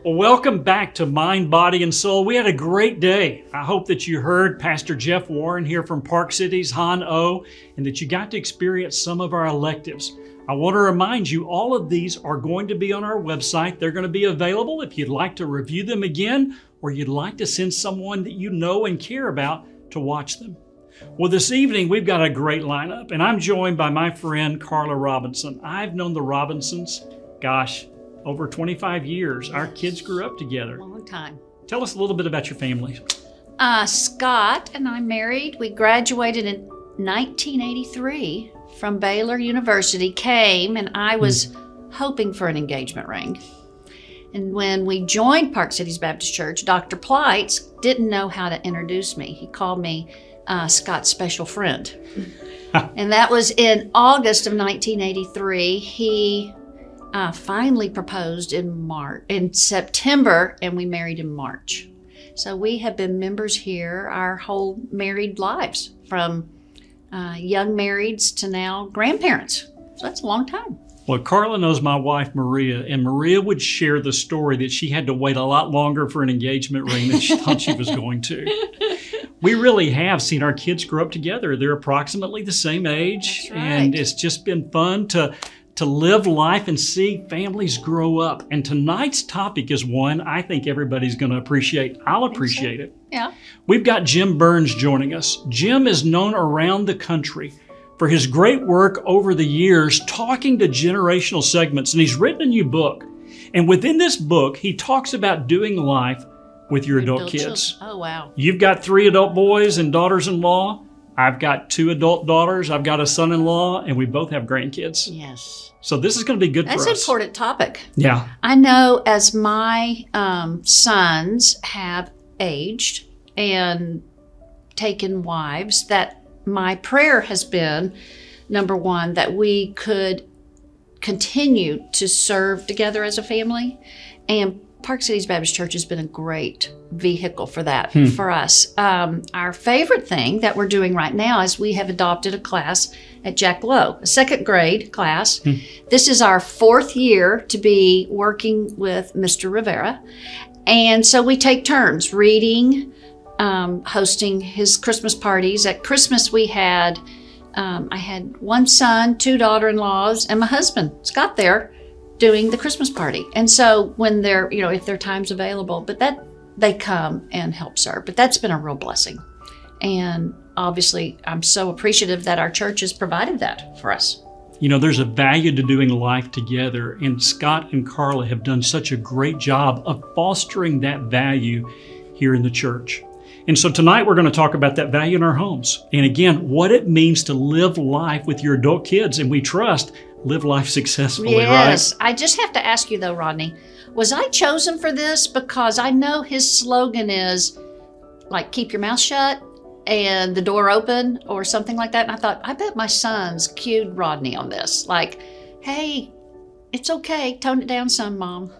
Well, welcome back to Mind, Body, and Soul. We had a great day. I hope that you heard Pastor Jeff Warren here from Park Cities, Han O, and that you got to experience some of our electives. I want to remind you, all of these are going to be on our website. They're going to be available if you'd like to review them again, or you'd like to send someone that you know and care about to watch them. Well, this evening, we've got a great lineup, and I'm joined by my friend, Carla Robinson. I've known the Robinsons, over 25 years. Our kids grew up together. Long time. Tell us a little bit about your family. Scott and I married. We graduated in 1983 from Baylor University, came, and I was hoping for an engagement ring. And when we joined Park Cities Baptist Church, Dr. Plights didn't know how to introduce me. He called me Scott's special friend. And that was in August of 1983. He finally proposed in September, and we married in March. So we have been members here our whole married lives, from young marrieds to now grandparents. So that's a long time. Well, Carla knows my wife, Maria, and Maria would share the story that she had to wait a lot longer for an engagement ring than she thought she was going to. We really have seen our kids grow up together. They're approximately the same age. That's right. And it's just been fun to live life and see families grow up. And tonight's topic is one I think everybody's going to appreciate. I'll appreciate it. Yeah. We've got Jim Burns joining us. Jim is known around the country for his great work over the years talking to generational segments, and he's written a new book. And within this book, he talks about doing life with your adult kids. Oh, wow. You've got 3 adult boys and daughters-in-law. I've got 2 adult daughters. I've got a son-in-law, and we both have grandkids. Yes. So this is going to be good for us. That's an important topic. Yeah. I know as my sons have aged and taken wives, that my prayer has been, number one, that we could continue to serve together as a family and Park Cities Baptist Church has been a great vehicle for that for us. Our favorite thing that we're doing right now is we have adopted a class at Jack Lowe, a second grade class. This is our 4th year to be working with Mr. Rivera. And so we take turns reading, hosting his Christmas parties. At Christmas we had, I had 1 son, 2 daughter-in-laws, and my husband, Scott, there doing the Christmas party. And so when they're, if their time's available, but that they come and help serve. But that's been a real blessing. And obviously I'm so appreciative that our church has provided that for us. There's a value to doing life together, and Scott and Carla have done such a great job of fostering that value here in the church. And so tonight we're going to talk about that value in our homes. And again, what it means to live life with your adult kids, and we trust live life successfully, yes. right? I just have to ask you though, Rodney, was I chosen for this? Because I know his slogan is like, keep your mouth shut and the door open or something like that. And I thought, I bet my sons cued Rodney on this. Like, hey, it's okay. Tone it down some, Mom.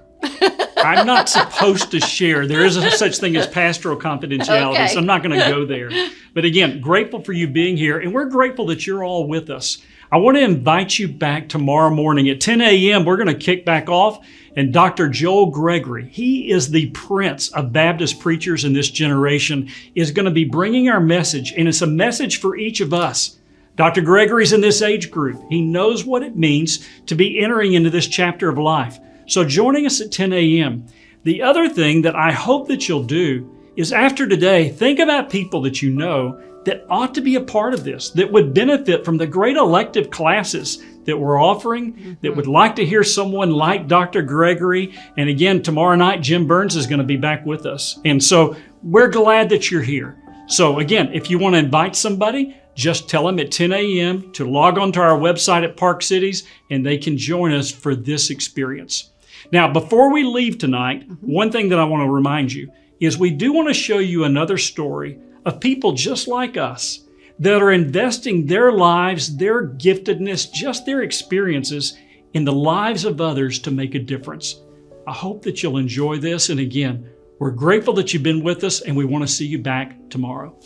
I'm not supposed to share. There is a such thing as pastoral confidentiality, so I'm not going to go there. But again, grateful for you being here, and we're grateful that you're all with us. I want to invite you back tomorrow morning at 10 a.m. We're going to kick back off, and Dr. Joel Gregory, he is the prince of Baptist preachers in this generation, is going to be bringing our message, and it's a message for each of us. Dr. Gregory's in this age group. He knows what it means to be entering into this chapter of life. So joining us at 10 a.m. The other thing that I hope that you'll do is after today, think about people that you know that ought to be a part of this, that would benefit from the great elective classes that we're offering, that would like to hear someone like Dr. Gregory. And again, tomorrow night, Jim Burns is going to be back with us. And so we're glad that you're here. So again, if you want to invite somebody, just tell them at 10 a.m. to log on to our website at Park Cities, and they can join us for this experience. Now, before we leave tonight, one thing that I want to remind you is we do want to show you another story of people just like us that are investing their lives, their giftedness, just their experiences in the lives of others to make a difference. I hope that you'll enjoy this. And again, we're grateful that you've been with us, and we want to see you back tomorrow.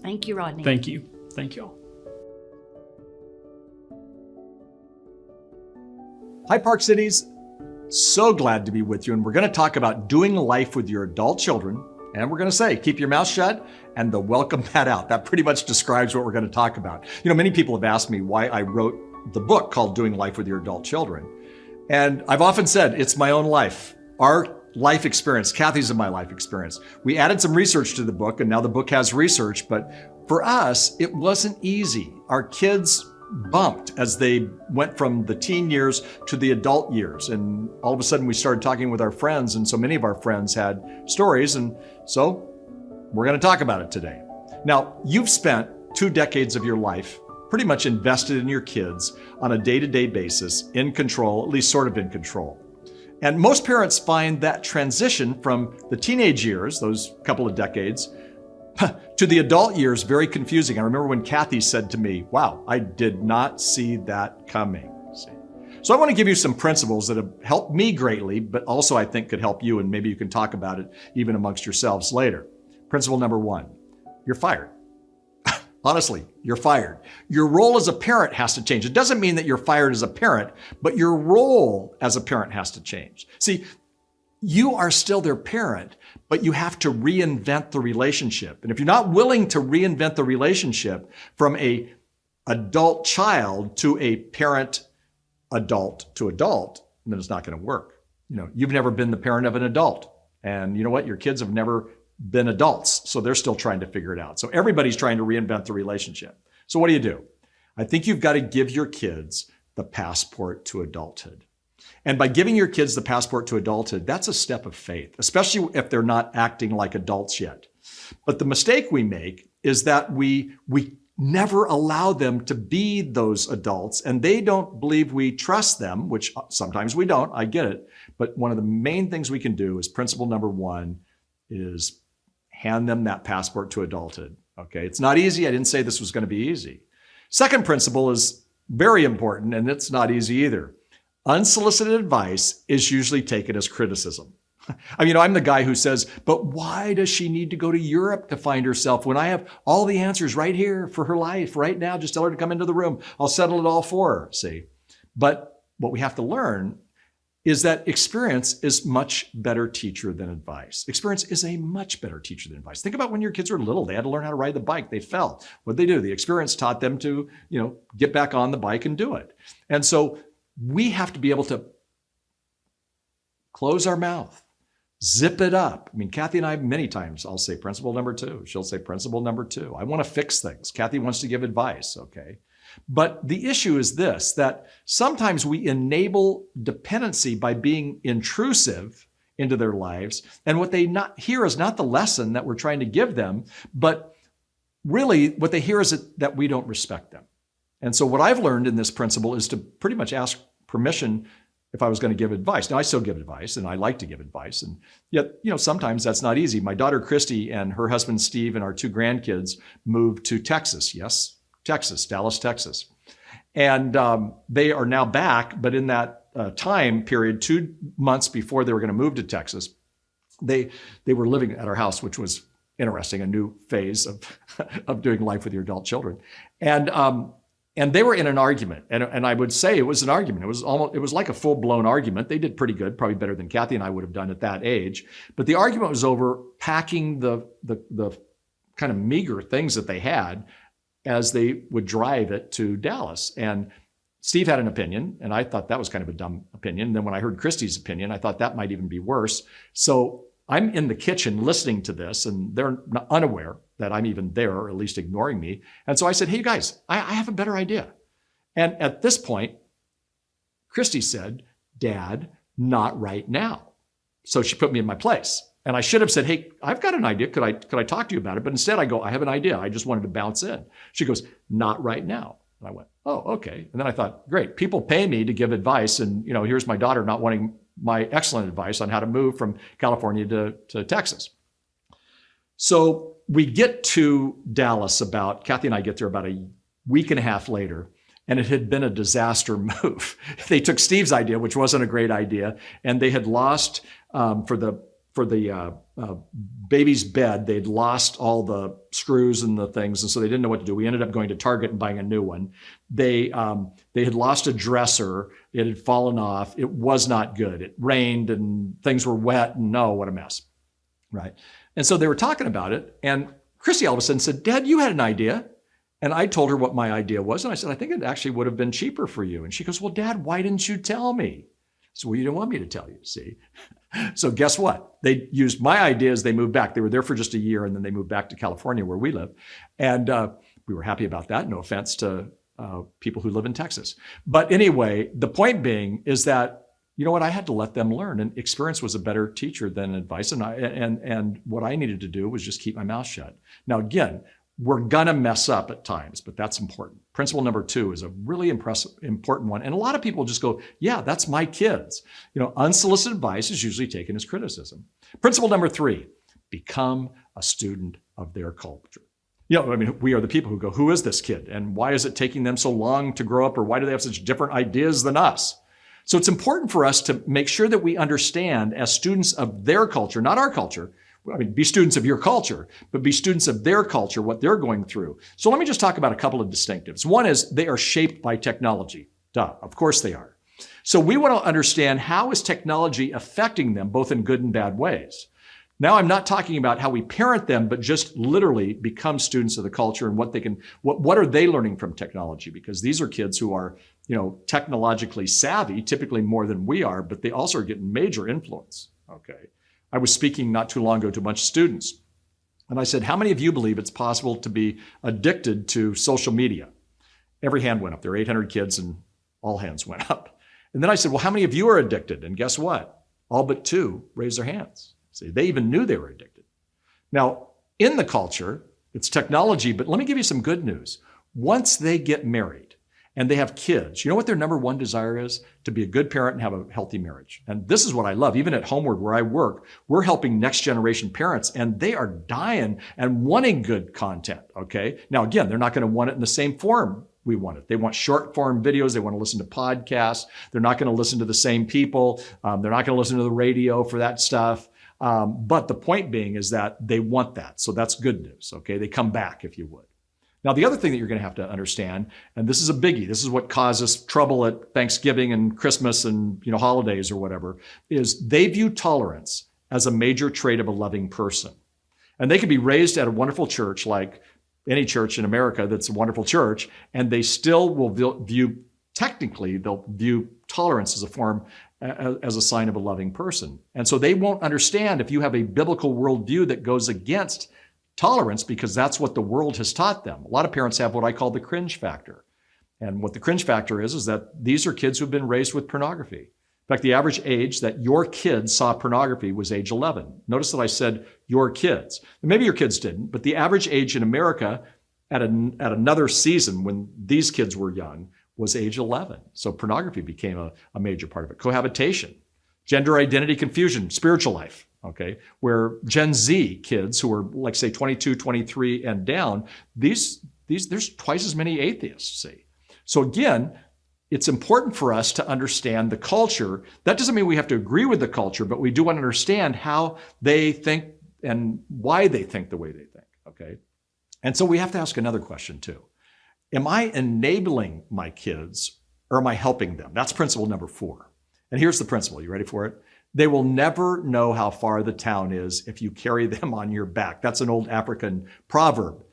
Thank you, Rodney. Thank you. Thank you all. Hi, Park Cities. So glad to be with you. And we're going to talk about doing life with your adult children. And we're going to say, keep your mouth shut and the welcome mat out. That pretty much describes what we're going to talk about. Many people have asked me why I wrote the book called Doing Life with Your Adult Children. And I've often said it's my own life, our life experience, Kathy's and my life experience. We added some research to the book, and now the book has research. But for us, it wasn't easy. Our kids bumped as they went from the teen years to the adult years. And all of a sudden we started talking with our friends, and so many of our friends had stories. And so we're going to talk about it today. Now, you've spent 2 decades of your life pretty much invested in your kids on a day-to-day basis, in control, at least sort of in control. And most parents find that transition from the teenage years, those couple of decades, to the adult years very confusing. I remember when Kathy said to me, wow, I did not see that coming. So I want to give you some principles that have helped me greatly, but also I think could help you, and maybe you can talk about it even amongst yourselves later. Principle number 1, you're fired. Honestly, you're fired. Your role as a parent has to change. It doesn't mean that you're fired as a parent, but your role as a parent has to change. See, you are still their parent, but you have to reinvent the relationship. And if you're not willing to reinvent the relationship from a adult child to a parent adult to adult, then it's not going to work. You've never been the parent of an adult. And you know what? Your kids have never been adults, so they're still trying to figure it out. So everybody's trying to reinvent the relationship. So what do? I think you've got to give your kids the passport to adulthood. And by giving your kids the passport to adulthood, that's a step of faith, especially if they're not acting like adults yet. But the mistake we make is that we never allow them to be those adults, and they don't believe we trust them, which sometimes we don't, I get it. But one of the main things we can do is principle number 1 is hand them that passport to adulthood. Okay, it's not easy. I didn't say this was going to be easy. Second principle is very important, and it's not easy either. Unsolicited advice is usually taken as criticism. I mean, I'm the guy who says, but why does she need to go to Europe to find herself when I have all the answers right here for her life right now? Just tell her to come into the room. I'll settle it all for her, see? But what we have to learn is that experience is much better teacher than advice. Experience is a much better teacher than advice. Think about when your kids were little. They had to learn how to ride the bike. They fell. What'd they do? The experience taught them to, get back on the bike and do it. And so we have to be able to close our mouth, zip it up. I mean, Kathy and I, many times, I'll say principle number 2. She'll say principle number 2. I want to fix things. Kathy wants to give advice, okay? But the issue is this, that sometimes we enable dependency by being intrusive into their lives. And what they not hear is not the lesson that we're trying to give them, but really what they hear is that we don't respect them. And so what I've learned in this principle is to pretty much ask permission if I was going to give advice. Now, I still give advice, and I like to give advice. And yet, sometimes that's not easy. My daughter, Christy, and her husband, Steve, and our 2 grandkids moved to Texas. Yes, Texas, Dallas, Texas. And they are now back, but in that time period, 2 months before they were going to move to Texas, they were living at our house, which was interesting, a new phase of doing life with your adult children. And they were in an argument, and I would say it was an argument. It was like a full-blown argument. They did pretty good, probably better than Kathy and I would have done at that age. But the argument was over packing the kind of meager things that they had as they would drive it to Dallas. And Steve had an opinion, and I thought that was kind of a dumb opinion. And then when I heard Christy's opinion, I thought that might even be worse. So I'm in the kitchen listening to this, and they're unaware that I'm even there, or at least ignoring me. And so I said, hey, you guys, I have a better idea. And at this point, Christy said, Dad, not right now. So she put me in my place. And I should have said, hey, I've got an idea. Could I talk to you about it? But instead I go, I have an idea. I just wanted to bounce in. She goes, not right now. And I went, oh, okay. And then I thought, great, people pay me to give advice. And here's my daughter not wanting my excellent advice on how to move from California to Texas. So we get to Dallas Kathy and I get there about a week and a half later, and it had been a disaster move. They took Steve's idea, which wasn't a great idea, and they had lost, for the baby's bed, they'd lost all the screws and the things, and so they didn't know what to do. We ended up going to Target and buying a new one. They had lost a dresser. It had fallen off. It was not good. It rained and things were wet, and what a mess, right? And so they were talking about it, and Christy all of a sudden said, Dad, you had an idea. And I told her what my idea was, and I said, I think it actually would have been cheaper for you. And she goes, well, Dad, why didn't you tell me? So, well, you didn't want me to tell you, see? So guess what? They used my idea as they moved back. They were there for just a year, and then they moved back to California where we live. And we were happy about that. No offense to people who live in Texas. But anyway, the point being is that, you know what, I had to let them learn, and experience was a better teacher than advice. And what I needed to do was just keep my mouth shut. Now, again, we're gonna mess up at times, but that's important. Principle number 2 is a really important one. And a lot of people just go, yeah, that's my kids. Unsolicited advice is usually taken as criticism. Principle number 3, become a student of their culture. We are the people who go, who is this kid? And why is it taking them so long to grow up? Or why do they have such different ideas than us? So it's important for us to make sure that we understand, as students of their culture, not our culture. Be students of your culture, but be students of their culture, what they're going through. So let me just talk about a couple of distinctives. One is they are shaped by technology. Duh, of course they are. So we want to understand, how is technology affecting them, both in good and bad ways. Now, I'm not talking about how we parent them, but just literally become students of the culture and what are they learning from technology? Because these are kids who are, technologically savvy, typically more than we are, but they also are getting major influence. Okay. I was speaking not too long ago to a bunch of students, and I said, how many of you believe it's possible to be addicted to social media? Every hand went up. There were 800 kids, and all hands went up. And then I said, well, how many of you are addicted? And guess what? All but 2 raised their hands. See, they even knew they were addicted. Now, in the culture, it's technology, but let me give you some good news. Once they get married and they have kids, you know what their number 1 desire is? To be a good parent and have a healthy marriage. And this is what I love. Even at Homeward, where I work, we're helping next generation parents, and they are dying and wanting good content, okay? Now, again, they're not going to want it in the same form we want it. They want short form videos. They want to listen to podcasts. They're not going to listen to the same people. They're not going to listen to the radio for that stuff. But the point being is that they want that. So that's good news. Okay. They come back, if you would. Now, the other thing that you're going to have to understand, and this is a biggie, this is what causes trouble at Thanksgiving and Christmas and holidays or whatever, is they view tolerance as a major trait of a loving person. And they could be raised at a wonderful church, like any church in America that's a wonderful church, and they still will view, technically, they'll view tolerance as a form, as a sign of a loving person. And so they won't understand if you have a biblical worldview that goes against tolerance, because that's what the world has taught them. A lot of parents have what I call the cringe factor. And what the cringe factor is that these are kids who've been raised with pornography. In fact, the average age that your kids saw pornography was age 11. Notice that I said your kids. And maybe your kids didn't, but the average age in America at another season when these kids were young was age 11. So pornography became a major part of it. Cohabitation, gender identity confusion, spiritual life. Okay, where Gen Z kids who are, like, say, 22, 23 and down, these there's twice as many atheists, see. So again, it's important for us to understand the culture. That doesn't mean we have to agree with the culture, but we do want to understand how they think and why they think the way they think, okay? And so we have to ask another question too. Am I enabling my kids or am I helping them? That's principle number 4. And here's the principle. You ready for it? They will never know how far the town is if you carry them on your back. That's an old African proverb.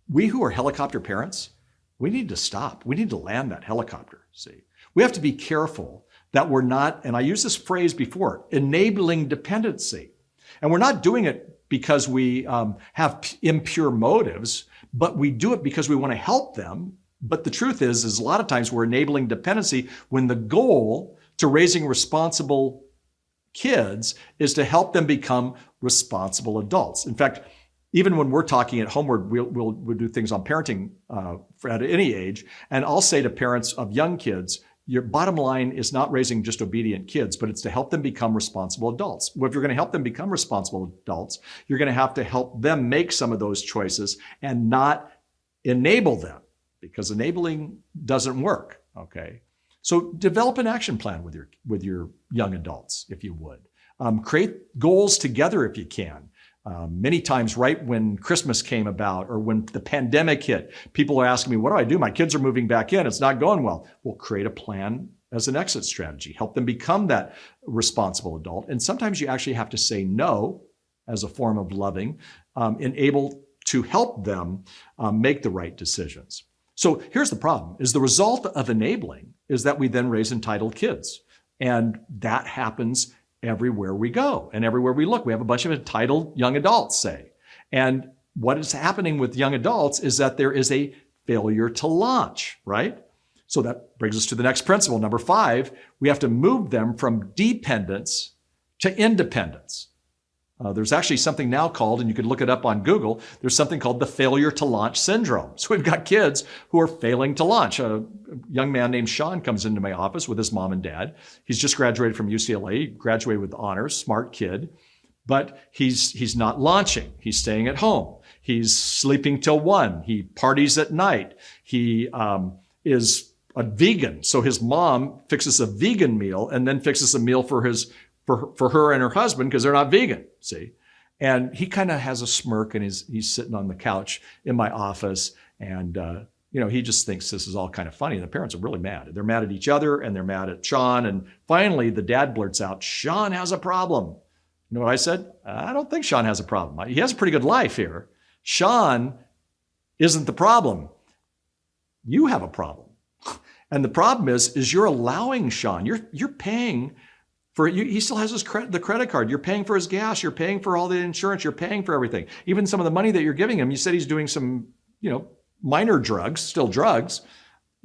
We who are helicopter parents, we need to stop. We need to land that helicopter, see. We have to be careful that we're not, and I used this phrase before, enabling dependency. And we're not doing it because we have impure motives, but we do it because we want to help them. But the truth is a lot of times we're enabling dependency when the goal to raising responsible kids is to help them become responsible adults. In fact, even when we're talking at Homeward, we'll do things on parenting at any age. And I'll say to parents of young kids, your bottom line is not raising just obedient kids, but it's to help them become responsible adults. Well, if you're going to help them become responsible adults, you're going to have to help them make some of those choices and not enable them, because enabling doesn't work, okay? So develop an action plan with your young adults, if you would. Create goals together if you can. Many times right when Christmas came about or when the pandemic hit, people are asking me, what do I do? My kids are moving back in. It's not going well. Well, create a plan as an exit strategy. Help them become that responsible adult. And sometimes you actually have to say no as a form of loving, and able to help them make the right decisions. So here's the problem, is the result of enabling is that we then raise entitled kids. And that happens everywhere we go and everywhere we look. We have a bunch of entitled young adults, say. And what is happening with young adults is that there is a failure to launch, right? So that brings us to the next principle. Number 5, we have to move them from dependence to independence. There's actually something now called, and you can look it up on Google, there's something called the failure to launch syndrome. So we've got kids who are failing to launch. A young man named Sean comes into my office with his mom and dad. He's just graduated from UCLA, he graduated with honors, smart kid, but he's not launching. He's staying at home. He's sleeping till 1. He parties at night. He is a vegan. So his mom fixes a vegan meal and then fixes a meal for her and her husband because they're not vegan, see? And he kind of has a smirk and he's sitting on the couch in my office and, he just thinks this is all kind of funny. And the parents are really mad. They're mad at each other and they're mad at Sean. And finally, the dad blurts out, Sean has a problem. You know what I said? I don't think Sean has a problem. He has a pretty good life here. Sean isn't the problem. You have a problem. And the problem is you're allowing Sean, you're paying for it. He still has the credit card. You're paying for his gas. You're paying for all the insurance. You're paying for everything. Even some of the money that you're giving him. You said he's doing some, minor drugs, still drugs.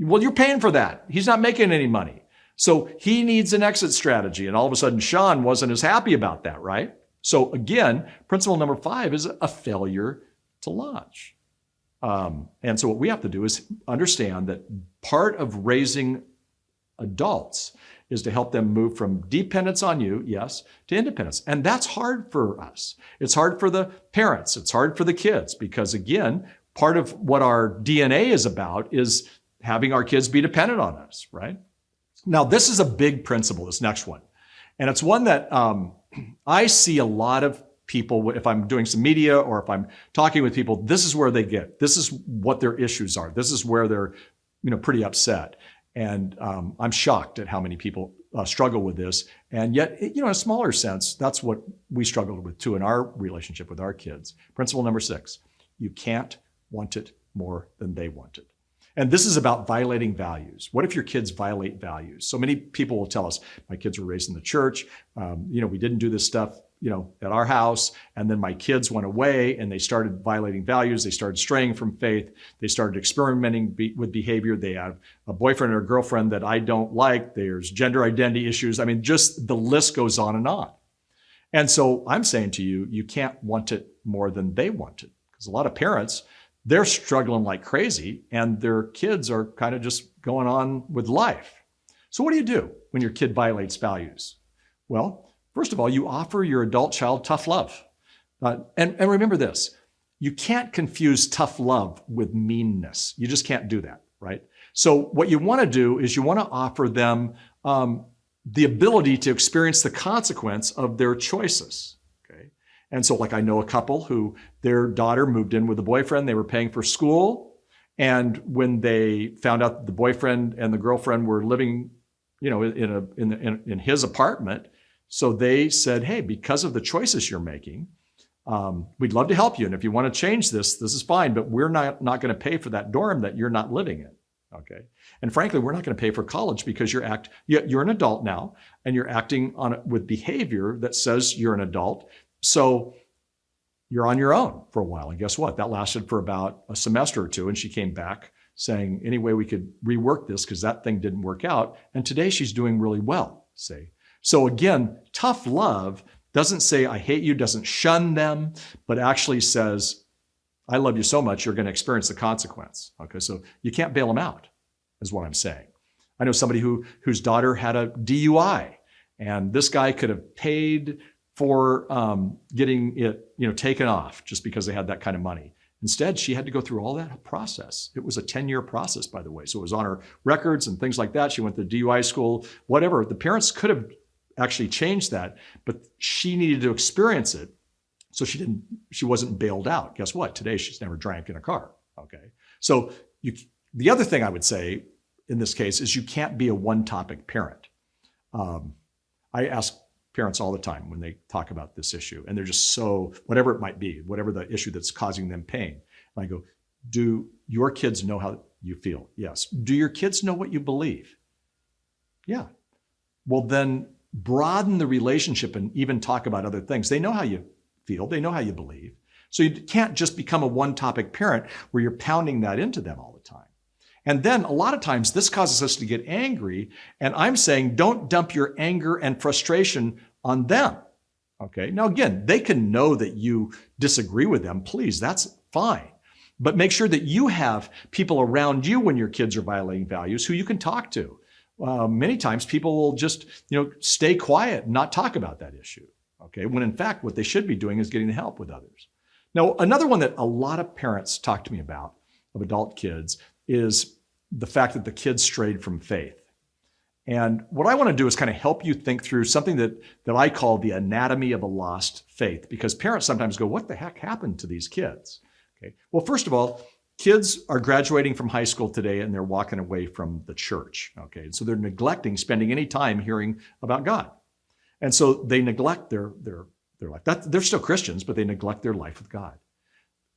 Well, you're paying for that. He's not making any money. So he needs an exit strategy. And all of a sudden, Sean wasn't as happy about that, right? So again, principle number 5 is a failure to launch. And so what we have to do is understand that part of raising adults is to help them move from dependence on you, yes, to independence. And that's hard for us. It's hard for the parents. It's hard for the kids because, again, part of what our DNA is about is having our kids be dependent on us, right? Now, this is a big principle, this next one. And it's one that I see a lot of people, if I'm doing some media or if I'm talking with people, this is where they get. This is what their issues are. This is where they're, pretty upset. And I'm shocked at how many people struggle with this. And yet, in a smaller sense, that's what we struggled with too in our relationship with our kids. Principle number 6, you can't want it more than they want it. And this is about violating values. What if your kids violate values? So many people will tell us, my kids were raised in the church. We didn't do this stuff, at our house. And then my kids went away and they started violating values. They started straying from faith. They started experimenting with behavior. They have a boyfriend or a girlfriend that I don't like. There's gender identity issues. I mean, just the list goes on and on. And so I'm saying to you, you can't want it more than they want it. Because a lot of parents, they're struggling like crazy and their kids are kind of just going on with life. So what do you do when your kid violates values? Well, first of all, you offer your adult child tough love. And remember this, you can't confuse tough love with meanness. You just can't do that, right? So what you want to do is you want to offer them the ability to experience the consequence of their choices. And so like I know a couple who their daughter moved in with a boyfriend, they were paying for school. And when they found out that the boyfriend and the girlfriend were living, in his apartment, so they said, hey, because of the choices you're making, we'd love to help you. And if you want to change this is fine, but we're not going to pay for that dorm that you're not living in. Okay. And frankly, we're not going to pay for college because you're an adult now and you're acting with behavior that says you're an adult. So you're on your own for a while. And guess what? That lasted for about a semester or two. And she came back saying, any way we could rework this because that thing didn't work out. And today she's doing really well, say. So again, tough love doesn't say, I hate you, doesn't shun them, but actually says, I love you so much, you're going to experience the consequence. Okay, so you can't bail them out, is what I'm saying. I know somebody whose daughter had a DUI, and this guy could have paid for getting it, taken off just because they had that kind of money. Instead, she had to go through all that process. It was a 10-year process, by the way. So it was on her records and things like that. She went to DUI school, whatever. The parents could have actually changed that, but she needed to experience it. So she wasn't bailed out. Guess what? Today, she's never drank in a car. Okay. So the other thing I would say in this case is you can't be a one-topic parent. I ask parents all the time when they talk about this issue, and they're just so, whatever it might be, whatever the issue that's causing them pain. And I go, do your kids know how you feel? Yes. Do your kids know what you believe? Yeah. Well, then broaden the relationship and even talk about other things. They know how you feel. They know how you believe. So you can't just become a one-topic parent where you're pounding that into them all the time. And then a lot of times this causes us to get angry. And I'm saying, don't dump your anger and frustration on them. Okay. Now, again, they can know that you disagree with them. Please, that's fine. But make sure that you have people around you when your kids are violating values who you can talk to. Many times people will just, stay quiet and not talk about that issue. Okay. When in fact, what they should be doing is getting help with others. Now, another one that a lot of parents talk to me about of adult kids is the fact that the kids strayed from faith. And what I want to do is kind of help you think through something that I call the anatomy of a lost faith, because parents sometimes go, what the heck happened to these kids? Okay. Well, first of all, kids are graduating from high school today and they're walking away from the church. Okay. And so they're neglecting spending any time hearing about God. And so they neglect their life. They're still Christians, but they neglect their life with God.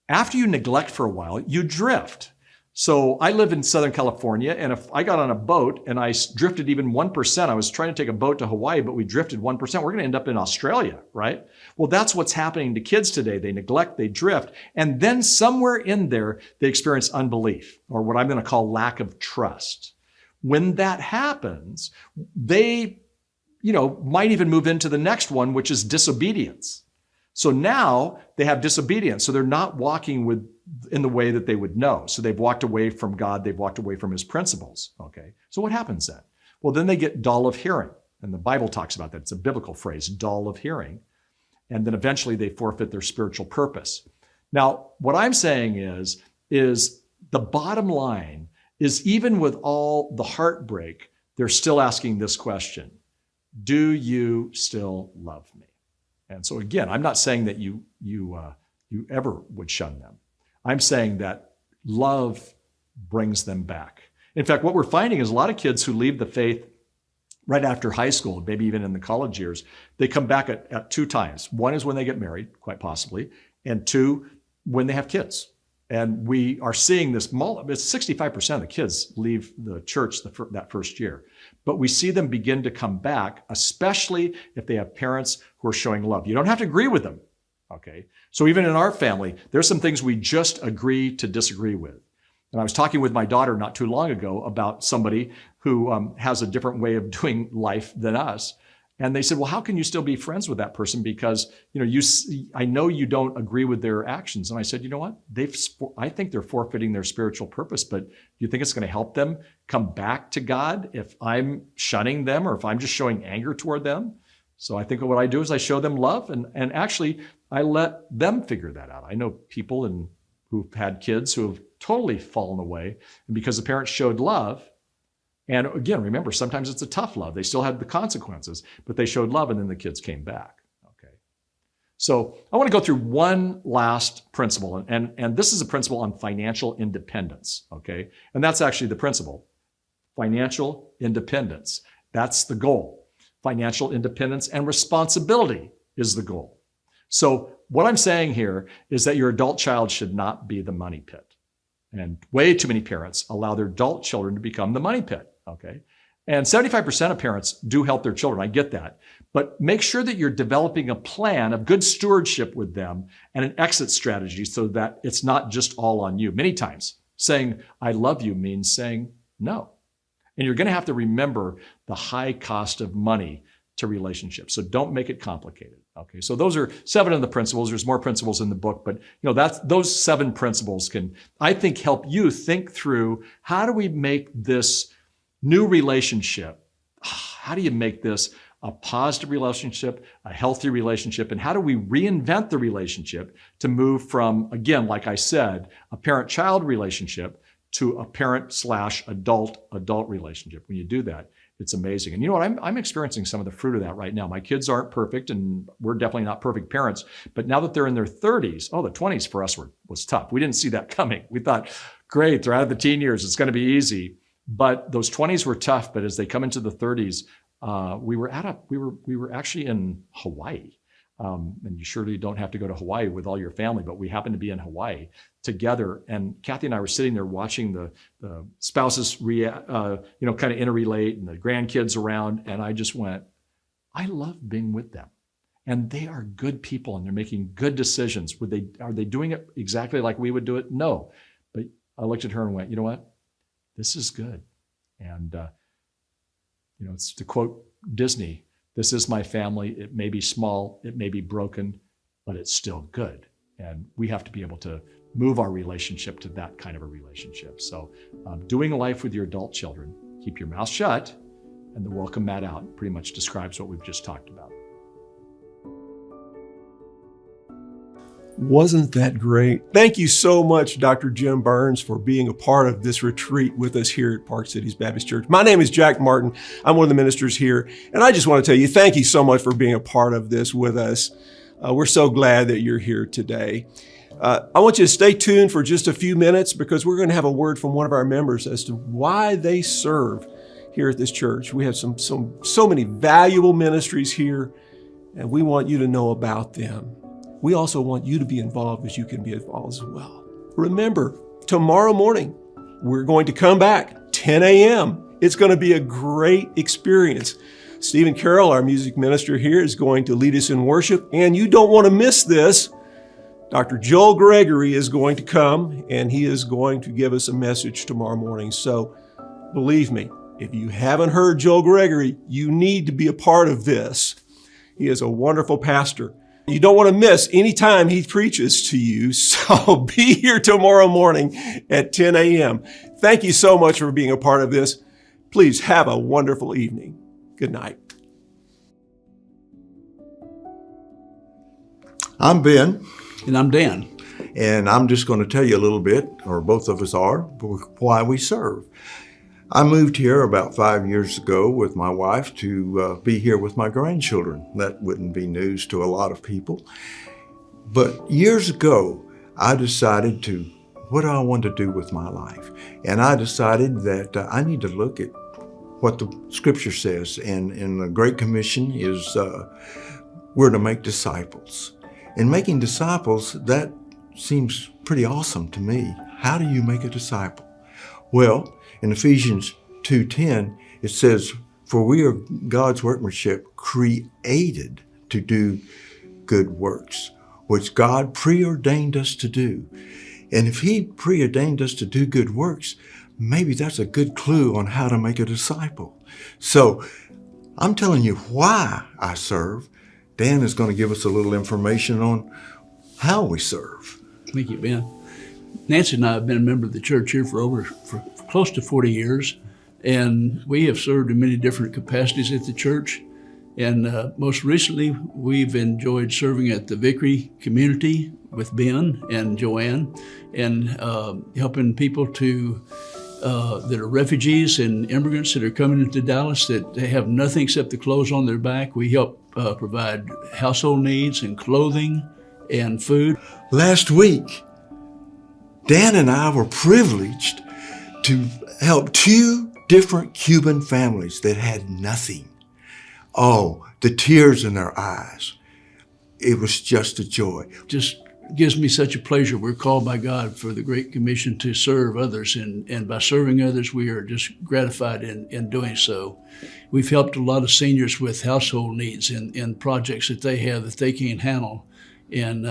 After you neglect for a while, you drift. So I live in Southern California, and if I got on a boat and I drifted even 1%, I was trying to take a boat to Hawaii, but we drifted 1%, we're going to end up in Australia, right? Well, that's what's happening to kids today. They neglect, they drift, and then somewhere in there, they experience unbelief, or what I'm going to call lack of trust. When that happens, they, might even move into the next one, which is disobedience. So now they have disobedience. So they're not walking in the way that they would know. So they've walked away from God. They've walked away from his principles. Okay. So what happens then? Well, then they get dull of hearing. And the Bible talks about that. It's a biblical phrase, dull of hearing. And then eventually they forfeit their spiritual purpose. Now, what I'm saying is is the bottom line is, even with all the heartbreak, they're still asking this question: do you still love me? And so again, I'm not saying that you ever would shun them. I'm saying that love brings them back. In fact, what we're finding is a lot of kids who leave the faith right after high school, maybe even in the college years, they come back at two times. One is when they get married, quite possibly, and two, when they have kids. And we are seeing this, it's 65% of the kids leave the church that first year. But we see them begin to come back, especially if they have parents who are showing love. You don't have to agree with them, okay? So even in our family, there's some things we just agree to disagree with. And I was talking with my daughter not too long ago about somebody who has a different way of doing life than us. And they said, well, how can you still be friends with that person? Because, I know you don't agree with their actions. And I said, you know what? I think they're forfeiting their spiritual purpose, but do you think it's going to help them come back to God if I'm shunning them or if I'm just showing anger toward them? So I think what I do is I show them love, and actually I let them figure that out. I know people who've had kids who have totally fallen away, and because the parents showed love, and again, remember, sometimes it's a tough love. They still had the consequences, but they showed love, and then the kids came back. Okay. So I want to go through one last principle, and this is a principle on financial independence. Okay. And that's actually the principle. Financial independence. That's the goal. Financial independence and responsibility is the goal. So what I'm saying here is that your adult child should not be the money pit. And way too many parents allow their adult children to become the money pit, okay? And 75% of parents do help their children, I get that. But make sure that you're developing a plan of good stewardship with them and an exit strategy so that it's not just all on you. Many times, saying, I love you means saying no. And you're gonna have to remember the high cost of money to relationships. So don't make it complicated. Okay, so those are 7 of the principles. There's more principles in the book, but those 7 principles can, I think, help you think through, how do we make this new relationship? How do you make this a positive relationship, a healthy relationship, and how do we reinvent the relationship to move from, again, like I said, a parent-child relationship to a parent/adult relationship? When you do that, it's amazing. And you know what? I'm experiencing some of the fruit of that right now. My kids aren't perfect, and we're definitely not perfect parents. But now that they're in their 30s, the 20s for us was tough. We didn't see that coming. We thought, great, they're out of the teen years. It's going to be easy. But those 20s were tough. But as they come into the 30s, we were actually in Hawaii. And you surely don't have to go to Hawaii with all your family, but we happened to be in Hawaii together. And Kathy and I were sitting there watching the spouses kind of interrelate and the grandkids around. And I just went, I love being with them. And they are good people, and they're making good decisions. Are they doing it exactly like we would do it? No. But I looked at her and went, you know what? This is good. And, it's to quote Disney, this is my family. It may be small, it may be broken, but it's still good. And we have to be able to move our relationship to that kind of a relationship. So doing life with your adult children, keep your mouth shut, and the welcome mat out pretty much describes what we've just talked about. Wasn't that great? Thank you so much, Dr. Jim Burns, for being a part of this retreat with us here at Park Cities Baptist Church. My name is Jack Martin. I'm one of the ministers here, and I just want to tell you, thank you so much for being a part of this with us. We're so glad that you're here today. I want you to stay tuned for just a few minutes, because we're going to have a word from one of our members as to why they serve here at this church. We have so many valuable ministries here, and we want you to know about them. We also want you to be involved, as you can be involved as well. Remember, tomorrow morning, we're going to come back, 10 a.m. It's going to be a great experience. Stephen Carroll, our music minister here, is going to lead us in worship, and you don't want to miss this. Dr. Joel Gregory is going to come, and he is going to give us a message tomorrow morning. So believe me, if you haven't heard Joel Gregory, you need to be a part of this. He is a wonderful pastor. You don't want to miss any time he preaches to you, so be here tomorrow morning at 10 a.m. Thank you so much for being a part of this. Please have a wonderful evening. Good night. I'm Ben. And I'm Dan. And I'm just going to tell you a little bit, or both of us are, why we serve. I moved here about 5 years ago with my wife to be here with my grandchildren. That wouldn't be news to a lot of people. But years ago, I decided what do I want to do with my life? And I decided that I need to look at what the scripture says. And the Great Commission is we're to make disciples. And making disciples, that seems pretty awesome to me. How do you make a disciple? Well, in Ephesians 2:10, it says, "For we are God's workmanship, created to do good works, which God preordained us to do." And if He preordained us to do good works, maybe that's a good clue on how to make a disciple. So I'm telling you why I serve. Dan is going to give us a little information on how we serve. Thank you, Ben. Nancy and I have been a member of the church here for close to 40 years, and we have served in many different capacities at the church. And most recently, we've enjoyed serving at the Vickery community with Ben and Joanne, and helping people that are refugees and immigrants that are coming into Dallas that they have nothing except the clothes on their back. We help provide household needs and clothing and food. Last week, Dan and I were privileged to help 2 different Cuban families that had nothing. Oh, the tears in their eyes. It was just a joy. Just gives me such a pleasure. We're called by God for the Great Commission to serve others, and by serving others, we are just gratified in doing so. We've helped a lot of seniors with household needs and projects that they have that they can't handle. And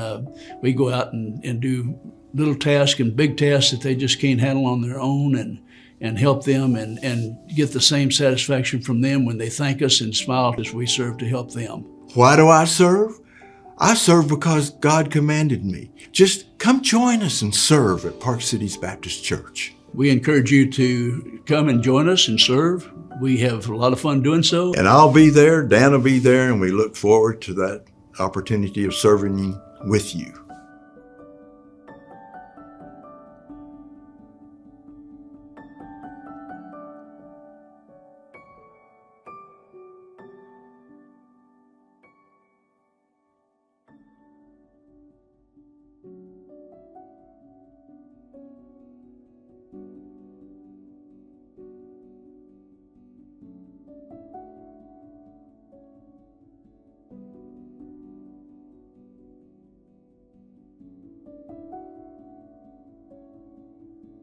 we go out and do little tasks and big tasks that they just can't handle on their own, and help them and get the same satisfaction from them when they thank us and smile as we serve to help them. Why do I serve? I serve because God commanded me. Just come join us and serve at Park Cities Baptist Church. We encourage you to come and join us and serve. We have a lot of fun doing so. And I'll be there, Dan will be there, and we look forward to that opportunity of serving with you.